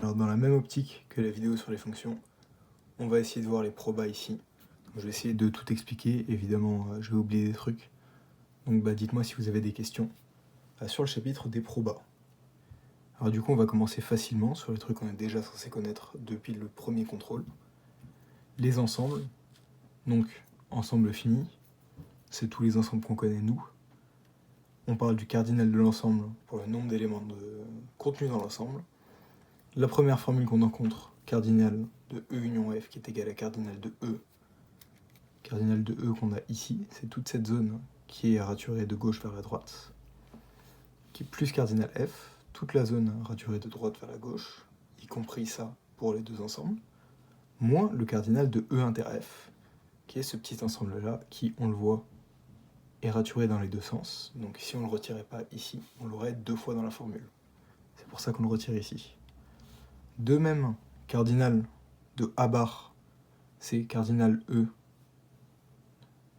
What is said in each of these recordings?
Alors dans la même optique que la vidéo sur les fonctions, on va essayer de voir les probas ici. Je vais essayer de tout expliquer, évidemment je vais oublier des trucs. Donc dites-moi si vous avez des questions sur le chapitre des probas. Alors du coup on va commencer facilement sur les trucs qu'on est déjà censé connaître depuis le premier contrôle. Les ensembles, donc ensemble fini, c'est tous les ensembles qu'on connaît nous. On parle du cardinal de l'ensemble pour le nombre d'éléments contenus dans l'ensemble. La première formule qu'on rencontre, cardinal de E union F qui est égal à cardinal de E. Cardinal de E qu'on a ici, c'est toute cette zone qui est raturée de gauche vers la droite, qui est plus cardinal F, toute la zone raturée de droite vers la gauche, y compris ça pour les deux ensembles, moins le cardinal de E inter F, qui est ce petit ensemble-là qui, on le voit, est raturé dans les deux sens. Donc si on ne le retirait pas ici, on l'aurait deux fois dans la formule. C'est pour ça qu'on le retire ici. De même, cardinal de A bar, c'est cardinal E,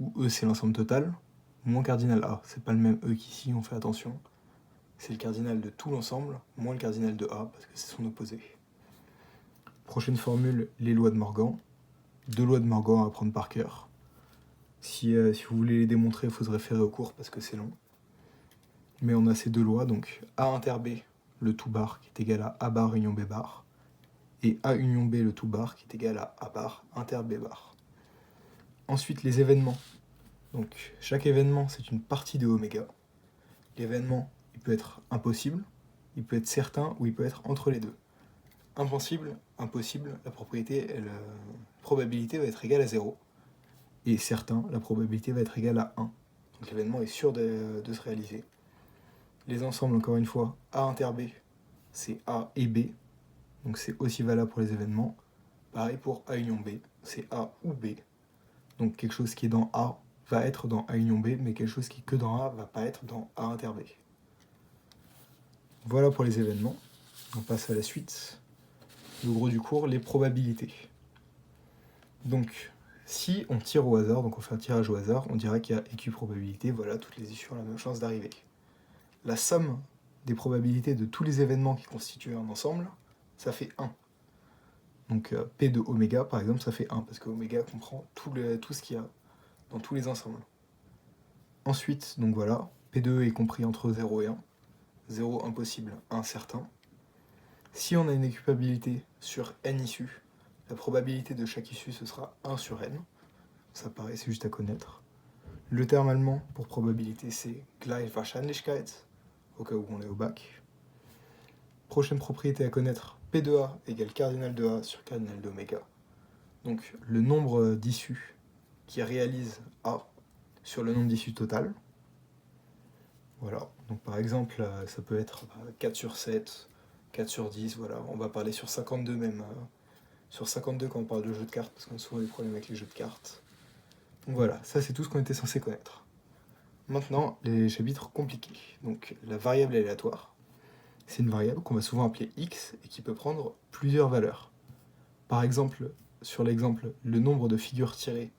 où E c'est l'ensemble total, moins cardinal A. C'est pas le même E qu'ici, on fait attention. C'est le cardinal de tout l'ensemble, moins le cardinal de A, parce que c'est son opposé. Prochaine formule, les lois de Morgan. Deux lois de Morgan à apprendre par cœur. Si vous voulez les démontrer, il faut se référer au cours parce que c'est long. Mais on a ces deux lois, donc A inter B, le tout bar, qui est égal à A bar union B bar, et A union B, le tout bar, qui est égal à A bar inter B bar. Ensuite, les événements. Donc, chaque événement, c'est une partie de oméga. L'événement, il peut être impossible, il peut être certain, ou il peut être entre les deux. Impossible, impossible, la probabilité va être égale à 0. Et certain, la probabilité va être égale à 1. Donc l'événement est sûr de se réaliser. Les ensembles, encore une fois, A inter B, c'est A et B. Donc c'est aussi valable pour les événements. Pareil pour A union B, c'est A ou B. Donc quelque chose qui est dans A va être dans A union B, mais quelque chose qui est que dans A va pas être dans A inter B. Voilà pour les événements. On passe à la suite. Le gros du cours, les probabilités. Donc, si on tire au hasard, donc on fait un tirage au hasard, on dirait qu'il y a équiprobabilité, voilà, toutes les issues ont la même chance d'arriver. La somme des probabilités de tous les événements qui constituent un ensemble, ça fait 1. Donc P de oméga, par exemple, ça fait 1, parce que oméga comprend tout ce qu'il y a dans tous les ensembles. Ensuite, donc voilà, P de E est compris entre 0 et 1. 0 impossible, 1 certain. Si on a une équiprobabilité sur n issues, la probabilité de chaque issue, ce sera 1 sur n. Ça paraît, c'est juste à connaître. Le terme allemand pour probabilité, c'est Gleichwahrscheinlichkeit, au cas où on est au bac. Prochaine propriété à connaître, P de A égale cardinal de A sur cardinal d'oméga. Donc le nombre d'issues qui réalise A sur le nombre d'issues total. Voilà, donc par exemple, ça peut être 4 sur 7, 4 sur 10, voilà, on va parler sur 52 même. Sur 52 quand on parle de jeux de cartes, parce qu'on a souvent des problèmes avec les jeux de cartes. Donc voilà, ça c'est tout ce qu'on était censé connaître. Maintenant, les chapitres compliqués. Donc la variable aléatoire, c'est une variable qu'on va souvent appeler x et qui peut prendre plusieurs valeurs. Par exemple, sur l'exemple, le nombre de figures tirées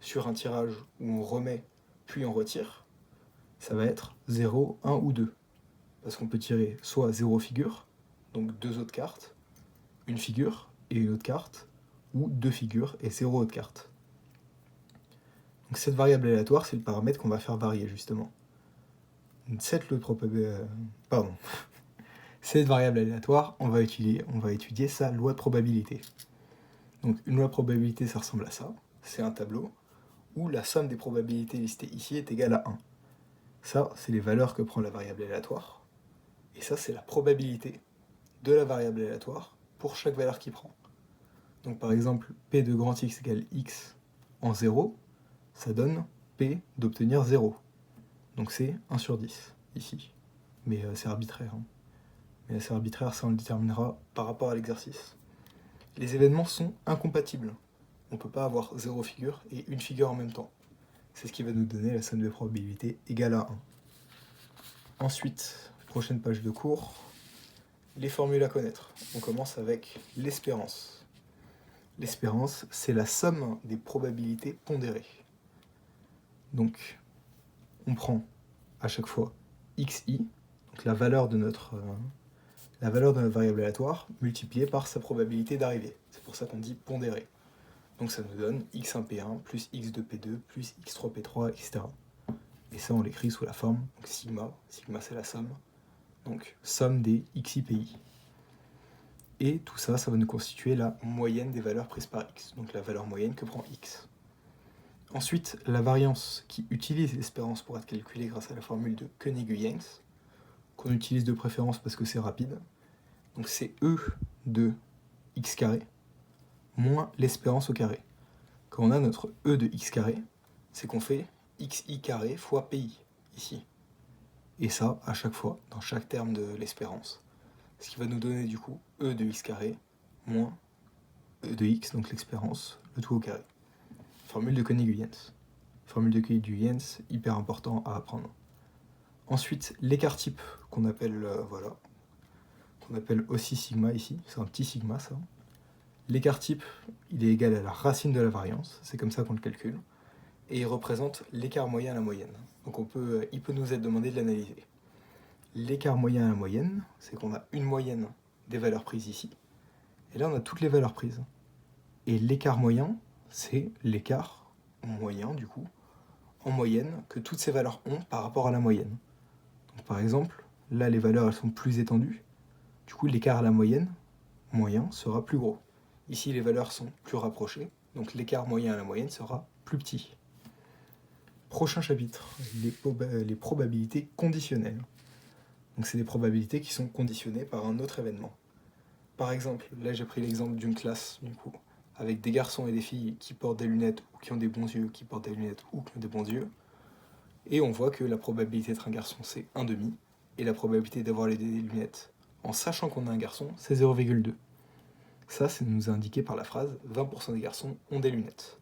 sur un tirage où on remet puis on retire, ça va être 0, 1 ou 2. Parce qu'on peut tirer soit 0 figures, donc 2 autres cartes, une figure et une autre carte, ou 2 figures et 0 autre carte. Donc cette variable aléatoire, c'est le paramètre qu'on va faire varier justement. Cette variable aléatoire, on va étudier sa loi de probabilité. Donc une loi de probabilité, ça ressemble à ça. C'est un tableau où la somme des probabilités listées ici est égale à 1. Ça, c'est les valeurs que prend la variable aléatoire. Et ça, c'est la probabilité de la variable aléatoire pour chaque valeur qu'il prend. Donc par exemple, P de grand X égale X en 0, ça donne P d'obtenir 0. Donc c'est 1 sur 10, ici. Mais c'est arbitraire. Hein. Mais c'est arbitraire, ça on le déterminera par rapport à l'exercice. Les événements sont incompatibles. On ne peut pas avoir 0 figure et une figure en même temps. C'est ce qui va nous donner la somme des probabilités égale à 1. Ensuite, prochaine page de cours, les formules à connaître. On commence avec l'espérance. L'espérance, c'est la somme des probabilités pondérées. Donc, on prend à chaque fois xi, donc la valeur de notre la valeur de notre variable aléatoire multipliée par sa probabilité d'arrivée. C'est pour ça qu'on dit pondéré. Donc ça nous donne x1p1 plus x2p2 plus x3p3, etc. Et ça, on l'écrit sous la forme donc sigma. Sigma, c'est la somme. Donc somme des xi/pi. Et tout ça, ça va nous constituer la moyenne des valeurs prises par x. Donc la valeur moyenne que prend x. Ensuite, la variance qui utilise l'espérance pour être calculée grâce à la formule de Koenig-Huygens, qu'on utilise de préférence parce que c'est rapide. Donc c'est e de x carré moins l'espérance au carré. Quand on a notre e de x carré, c'est qu'on fait xi carré fois pi, ici. Et ça, à chaque fois, dans chaque terme de l'espérance. Ce qui va nous donner du coup e de x carré moins e de x, donc l'espérance, le tout au carré. Formule de Koenig-Huygens. Formule de Koenig-Huygens, hyper important à apprendre. Ensuite, l'écart type, qu'on appelle, qu'on appelle aussi sigma ici, c'est un petit sigma ça. L'écart type, il est égal à la racine de la variance, c'est comme ça qu'on le calcule, et il représente l'écart moyen à la moyenne. Donc il peut nous être demandé de l'analyser. L'écart moyen à la moyenne, c'est qu'on a une moyenne des valeurs prises ici, et là on a toutes les valeurs prises. Et l'écart moyen, c'est l'écart moyen, du coup, en moyenne, que toutes ces valeurs ont par rapport à la moyenne. Donc, par exemple, là, les valeurs, elles sont plus étendues. Du coup, l'écart à la moyenne, moyen, sera plus gros. Ici, les valeurs sont plus rapprochées, donc l'écart moyen à la moyenne sera plus petit. Prochain chapitre, les probabilités conditionnelles. Donc, c'est des probabilités qui sont conditionnées par un autre événement. Par exemple, là, j'ai pris l'exemple d'une classe, du coup, avec des garçons et des filles qui portent des lunettes ou qui ont des bons yeux, qui portent des lunettes ou qui ont des bons yeux. Et on voit que la probabilité d'être un garçon, c'est 1,5, et la probabilité d'avoir des lunettes, en sachant qu'on a un garçon, c'est 0,2. Ça, c'est nous indiqué par la phrase « 20% des garçons ont des lunettes ».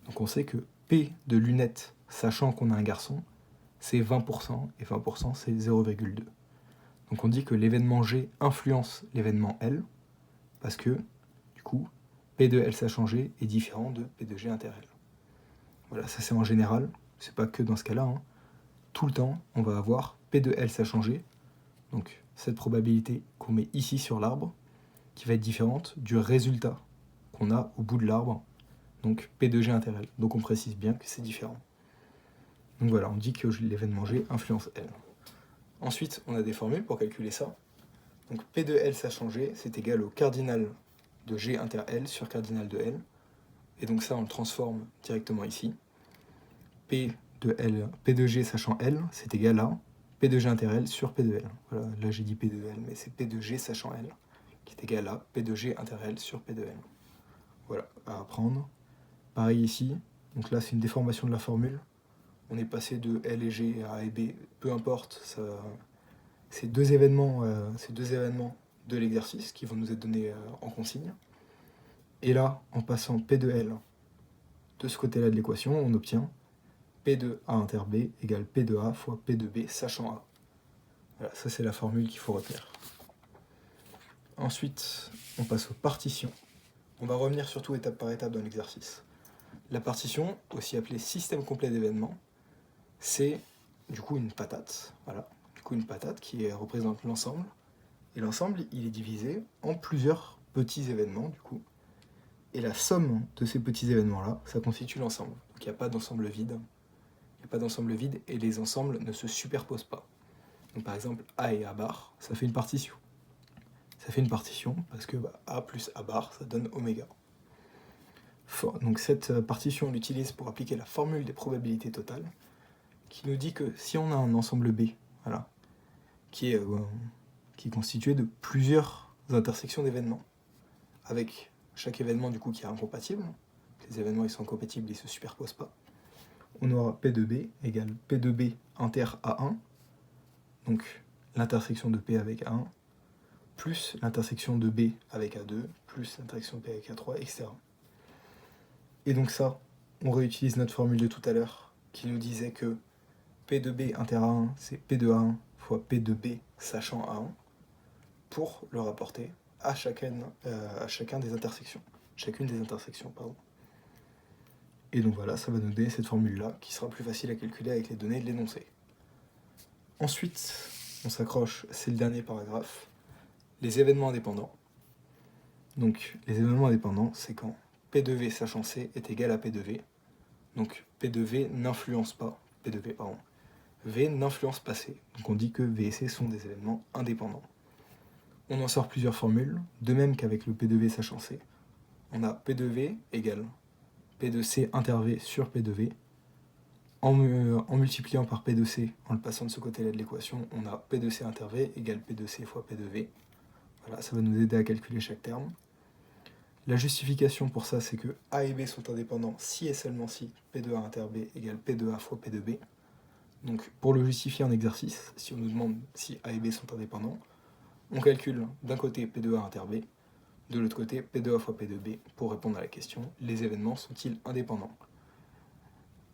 Donc on sait que P de lunettes, sachant qu'on a un garçon, c'est 20%, et 20% c'est 0,2. Donc on dit que l'événement G influence l'événement L, parce que, du coup, P de L sachant G est différent de P de G inter L. Voilà, ça c'est en général, c'est pas que dans ce cas-là, hein. Tout le temps, on va avoir P de L sachant G, donc cette probabilité qu'on met ici sur l'arbre, qui va être différente du résultat qu'on a au bout de l'arbre, donc P de G inter L. Donc on précise bien que c'est différent. Donc voilà, on dit que l'événement G influence L. Ensuite, on a des formules pour calculer ça. Donc P de L sachant G, c'est égal au cardinal de G inter L sur cardinal de L. Et donc ça, on le transforme directement ici. P de G sachant L, c'est égal à P de G inter L sur P de L. Voilà, là j'ai dit P de L, mais c'est P de G sachant L, qui est égal à P de G inter L sur P de L. Voilà, à apprendre. Pareil ici, donc là c'est une déformation de la formule. On est passé de L et G à A et B, peu importe, c'est deux événements de l'exercice qui vont nous être donnés en consigne. Et là, en passant P de L de ce côté-là de l'équation, on obtient P de A inter B égale P de A fois P de B sachant A. Voilà, ça c'est la formule qu'il faut retenir. Ensuite, on passe aux partitions. On va revenir surtout étape par étape dans l'exercice. La partition, aussi appelée système complet d'événements, c'est du coup une patate. Voilà, du coup une patate qui représente l'ensemble. Et l'ensemble, il est divisé en plusieurs petits événements, du coup. Et la somme de ces petits événements-là, ça constitue l'ensemble. Donc il n'y a pas d'ensemble vide. Il n'y a pas d'ensemble vide et les ensembles ne se superposent pas. Donc par exemple, A et A bar, ça fait une partition. Ça fait une partition parce que A plus A bar, ça donne oméga. Donc cette partition, on l'utilise pour appliquer la formule des probabilités totales, qui nous dit que si on a un ensemble B, voilà, qui est constitué de plusieurs intersections d'événements, avec chaque événement du coup qui est incompatible, les événements ils sont incompatibles, ils ne se superposent pas, on aura P de B égale P de B inter A1, donc l'intersection de P avec A1, plus l'intersection de B avec A2, plus l'intersection de P avec A3, etc. Et donc ça, on réutilise notre formule de tout à l'heure, qui nous disait que P de B inter A1, c'est P de A1 fois P de B sachant A1, pour le rapporter à chacune des intersections. Et donc voilà, ça va nous donner cette formule-là, qui sera plus facile à calculer avec les données de l'énoncé. Ensuite, on s'accroche, c'est le dernier paragraphe, les événements indépendants. Donc les événements indépendants, c'est quand P de V sachant C est égal à P de V. Donc P de V n'influence pas, P de V, pardon, V n'influence pas C. Donc on dit que V et C sont des événements indépendants. On en sort plusieurs formules, de même qu'avec le P de V sachant C. On a P de V égale P de C inter V sur P de V. En multipliant par P de C, en le passant de ce côté-là de l'équation, on a P de C inter V égale P de C fois P de V. Voilà, ça va nous aider à calculer chaque terme. La justification pour ça, c'est que A et B sont indépendants si et seulement si P de A inter B égale P de A fois P de B. Donc pour le justifier en exercice, si on nous demande si A et B sont indépendants, on calcule d'un côté P de A inter B, de l'autre côté P de A fois P de B pour répondre à la question, les événements sont-ils indépendants?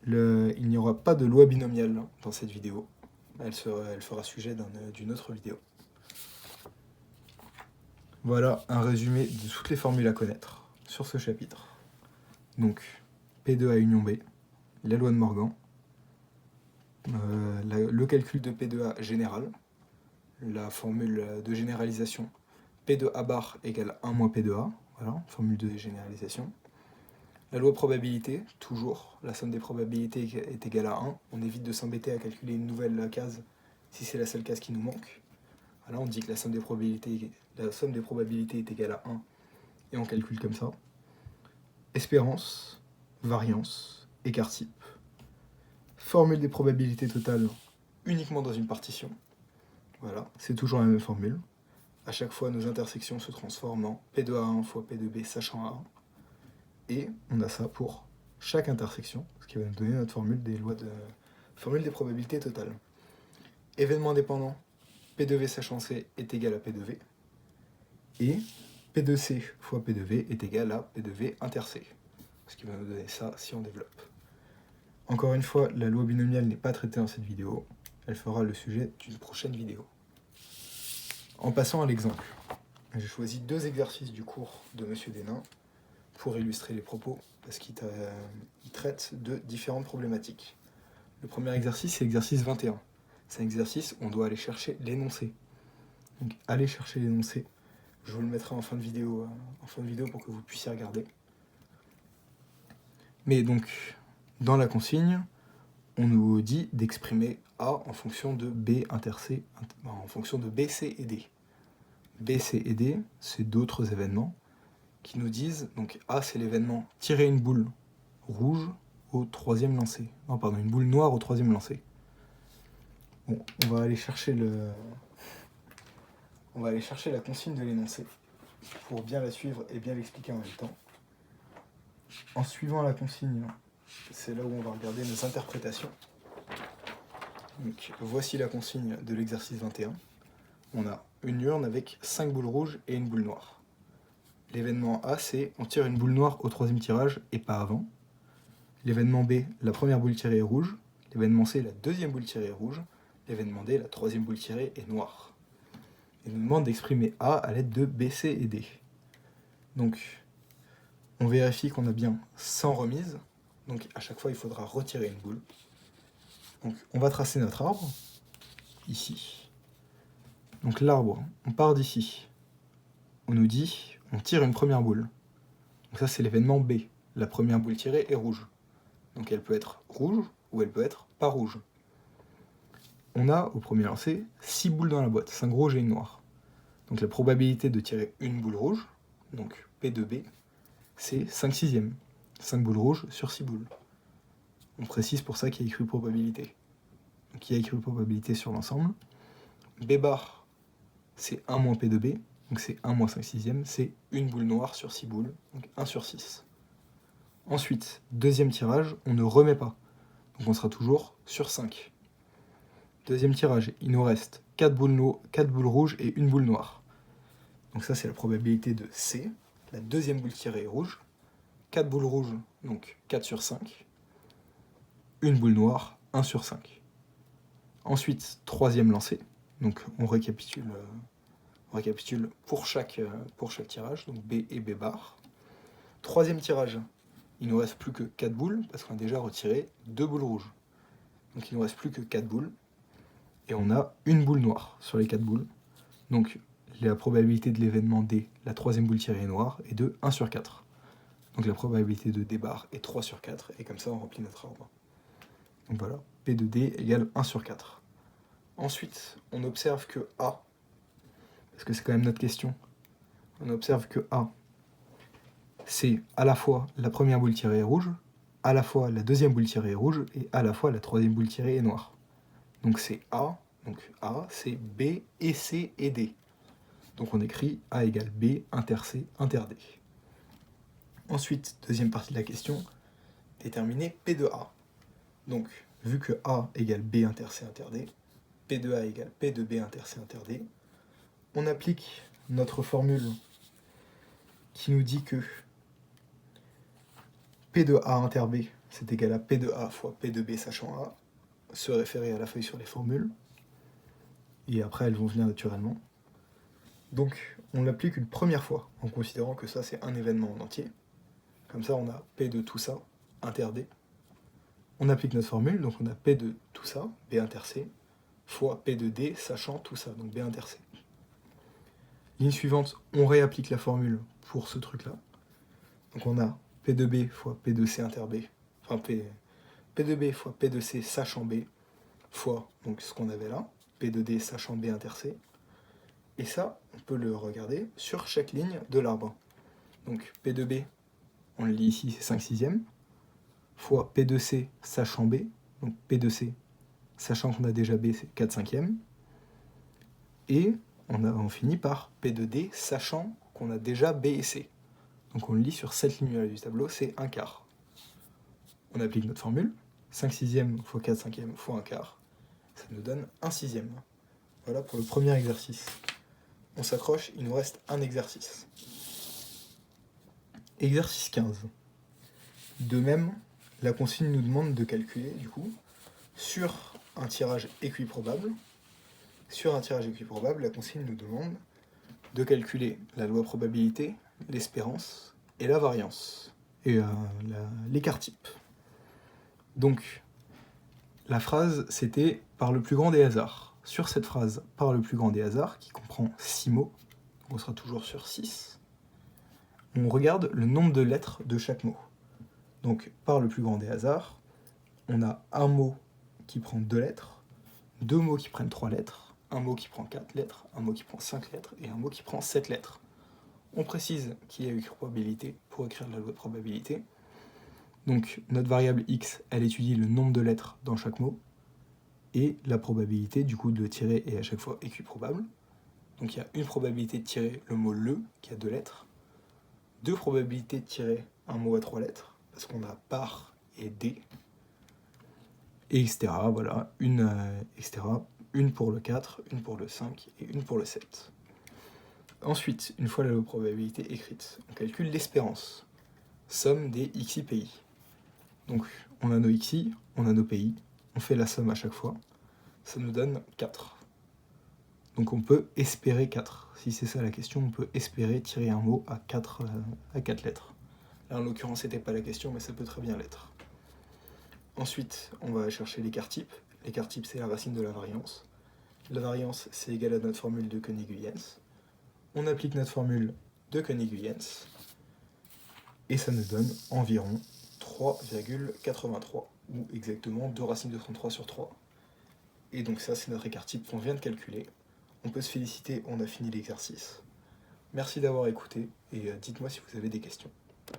Il n'y aura pas de loi binomiale dans cette vidéo, elle fera sujet d'une autre vidéo. Voilà un résumé de toutes les formules à connaître sur ce chapitre. Donc, P de A union B, la loi de Morgan, le calcul de P de A général, la formule de généralisation P de A bar égale 1 moins P de A, voilà, formule de généralisation. La loi probabilité, toujours, la somme des probabilités est égale à 1, on évite de s'embêter à calculer une nouvelle case si c'est la seule case qui nous manque. Voilà, on dit que la somme des probabilités est égale à 1, et on calcule comme ça. Espérance, variance, écart type. Formule des probabilités totales uniquement dans une partition. Voilà, c'est toujours la même formule. À chaque fois, nos intersections se transforment en P de A1 fois P de B sachant A1. Et on a ça pour chaque intersection, ce qui va nous donner notre formule des probabilités totales. Événement indépendant, P de V sachant C est égal à P de V. Et P de C fois P de V est égal à P de V inter C. Ce qui va nous donner ça si on développe. Encore une fois, la loi binomiale n'est pas traitée dans cette vidéo. Elle fera le sujet d'une prochaine vidéo. En passant à l'exemple, j'ai choisi 2 exercices du cours de Monsieur Desnains pour illustrer les propos, parce qu'il traite de différentes problématiques. Le premier exercice, c'est l'exercice 21. C'est un exercice où on doit aller chercher l'énoncé. Donc, aller chercher l'énoncé. Je vous le mettrai en fin de vidéo pour que vous puissiez regarder. Mais donc, dans la consigne, on nous dit d'exprimer A en fonction de B inter C, en fonction de B, C et D. B, C et D, c'est d'autres événements qui nous disent, donc A c'est l'événement tirer une boule rouge au 3e lancer. Non pardon, une boule noire au 3e lancer. Bon, on va aller chercher la consigne de l'énoncé pour bien la suivre et bien l'expliquer en même temps. En suivant la consigne, c'est là où on va regarder nos interprétations. Donc, voici la consigne de l'exercice 21. On a une urne avec 5 boules rouges et une boule noire. L'événement A, c'est on tire une boule noire au 3e tirage et pas avant. L'événement B, la première boule tirée est rouge. L'événement C, la 2e boule tirée est rouge. L'événement D, la 3e boule tirée est noire. Il nous demande d'exprimer A à l'aide de B, C et D. Donc, on vérifie qu'on a bien 100 remises. Donc, à chaque fois, il faudra retirer une boule. Donc, on va tracer notre arbre, ici. Donc, l'arbre, on part d'ici. On nous dit, on tire une première boule. Donc ça, c'est l'événement B. La première boule tirée est rouge. Donc elle peut être rouge ou elle peut être pas rouge. On a, au premier lancer, 6 boules dans la boîte, 5 rouges et une noire. Donc la probabilité de tirer une boule rouge, donc P de B, c'est 5/6. 5 boules rouges sur 6 boules. On précise pour ça qu'il y a écrit probabilité. Donc il y a écrit probabilité sur l'ensemble. B bar, c'est 1 moins P de B. Donc c'est 1 moins 5/6, c'est une boule noire sur 6 boules, donc 1 sur 6. Ensuite, deuxième tirage, on ne remet pas. Donc on sera toujours sur 5. Deuxième tirage, il nous reste 4 boules rouges et une boule noire. Donc ça c'est la probabilité de C. La deuxième boule tirée est rouge. 4 boules rouges, donc 4 sur 5. Une boule noire, 1 sur 5. Ensuite, troisième lancé. Donc on récapitule pour chaque tirage, donc B et B bar. Troisième tirage, il ne nous reste plus que 4 boules, parce qu'on a déjà retiré 2 boules rouges. Donc il ne nous reste plus que 4 boules, et on a une boule noire sur les 4 boules. Donc la probabilité de l'événement D, la troisième boule tirée est noire, est de 1 sur 4. Donc la probabilité de D bar est 3 sur 4, et comme ça on remplit notre arbre. Donc voilà, P de D égale 1 sur 4. Ensuite, on observe que A, parce que c'est quand même notre question, on observe que A, c'est à la fois la première boule tirée est rouge, à la fois la deuxième boule tirée est rouge, et à la fois la troisième boule tirée est noire. Donc c'est A, c'est B et C et D. Donc on écrit A égale B inter C inter D. Ensuite, deuxième partie de la question, déterminer P de A. Donc, vu que A égale B inter C inter D, P de A égale P de B inter C inter D, on applique notre formule qui nous dit que P de A inter B, c'est égal à P de A fois P de B sachant A, se référer à la feuille sur les formules, et après elles vont venir naturellement. Donc, on l'applique une première fois, en considérant que ça c'est un événement en entier. Comme ça, on a P de tout ça, inter D. On applique notre formule, donc on a P de tout ça, B inter C, fois P de D, sachant tout ça, donc B inter C. Ligne suivante, on réapplique la formule pour ce truc-là. Donc on a P de B fois P de C inter B, enfin P de B fois P de C sachant B, fois donc ce qu'on avait là, P de D sachant B inter C. Et ça, on peut le regarder sur chaque ligne de l'arbre. Donc P de B, on le lit ici, c'est 5 sixièmes, fois P de C sachant B, donc P de C, sachant qu'on a déjà B, c'est 4 cinquièmes, et on finit par P de D, sachant qu'on a déjà B et C. Donc on le lit sur cette ligne-là du tableau, c'est 1 quart. On applique notre formule, 5 sixièmes fois 4 cinquièmes fois 1 quart, ça nous donne 1 sixième. Voilà pour le premier exercice. On s'accroche, il nous reste un exercice. Exercice 15. De même, la consigne nous demande de calculer, du coup, sur un tirage équiprobable. Sur un tirage équiprobable, la consigne nous demande de calculer la loi probabilité, l'espérance et la variance, et l'écart type. Donc, la phrase, c'était « par le plus grand des hasards ». Sur cette phrase « par le plus grand des hasards », qui comprend 6 mots, on sera toujours sur 6, on regarde le nombre de lettres de chaque mot. Donc, par le plus grand des hasards, on a un mot qui prend 2 lettres, 2 mots qui prennent 3 lettres, un mot qui prend 4 lettres, un mot qui prend 5 lettres, et un mot qui prend 7 lettres. On précise qu'il y a une probabilité pour écrire la loi de probabilité. Donc, notre variable x, elle étudie le nombre de lettres dans chaque mot, et la probabilité, du coup, de le tirer est à chaque fois équiprobable. Donc, il y a une probabilité de tirer le mot le, qui a 2 lettres, 2 probabilités de tirer un mot à 3 lettres, parce qu'on a par et des, et etc. Voilà, etc. Une pour le 4, une pour le 5 et une pour le 7. Ensuite, une fois la loi de probabilité écrite, on calcule l'espérance, somme des xi-pi. Donc, on a nos xi, on a nos pi, on fait la somme à chaque fois, ça nous donne 4. Donc on peut espérer 4. Si c'est ça la question, on peut espérer tirer un mot à 4 lettres. Là, en l'occurrence, c'était pas la question, mais ça peut très bien l'être. Ensuite, on va chercher l'écart type. L'écart type, c'est la racine de la variance. La variance, c'est égal à notre formule de Koenig-Huygens. On applique notre formule de Koenig-Huygens, et ça nous donne environ 3,83, ou exactement 2 racines de 33 sur 3. Et donc ça, c'est notre écart type qu'on vient de calculer. On peut se féliciter, on a fini l'exercice. Merci d'avoir écouté, et dites-moi si vous avez des questions.